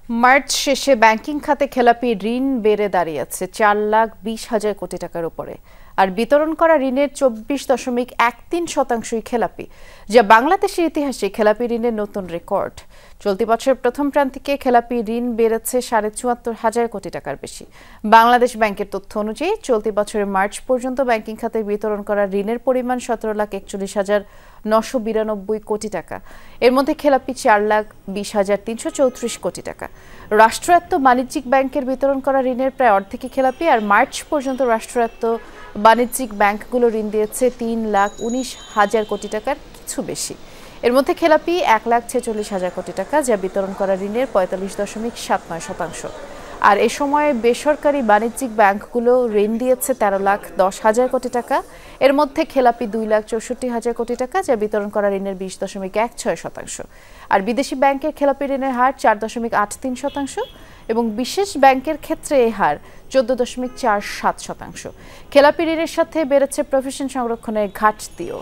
March শেষে banking খাতে খেলাপি ঋণ বেড়ে দাঁড়িয়েছে 4,20,000 কোটি টাকার উপরে। আর বিতরণ করা ঋণের 24.13% খেলাপি, যা বাংলাদেশের ইতিহাসে খেলাপি ঋণের নতুন রেকর্ড। চলতি বছরের প্রথম প্রান্তিকে খেলাপি ঋণ বেড়েছে 74,500 কোটি টাকার বেশি। বাংলাদেশ ব্যাংকের তথ্য অনুযায়ী চলতি বছরের মার্চ পর্যন্ত ব্যাংকিং খাতে বিতরণ করা ঋণের পরিমাণ 17,41,992 কোটি টাকা। এর মধ্যে খেলাপি 4,20,334 কোটি টাকা। রাষ্ট্রায়ত্ত বাণিজ্যিক ব্যাংকের বিতরণ করা ঋণের প্রায় অর্ধেকই খেলাপি। আর মার্চ পর্যন্ত রাষ্ট্রায়ত্ত বাণিজ্যিক ব্যাংকগুলো ঋণ দিয়েছে 3,19,000 কোটি টাকার কিছু বেশি। এর মধ্যে খেলাপি 1,46,000 কোটি টাকা, যা বিতরণ করা ঋণের 45.79%। আর এ সময় বেসরকারি বাণিজ্যিক ব্যাংকগুলো ঋণ দিয়েছে 13,10,000 কোটি টাকা। এর মধ্যে খেলাপি 2,64,000 কোটি টাকা, যা বিতরণ করা ঋণের 20.16%। আর বিদেশি ব্যাংকের খেলাপি ঋণের হার 4.83% এবং বিশেষ ব্যাংকের ক্ষেত্রে এই হার 14.47%। খেলাপি ঋণের সাথে বেড়েছে প্রভিশন সংরক্ষণের ঘাটতিও।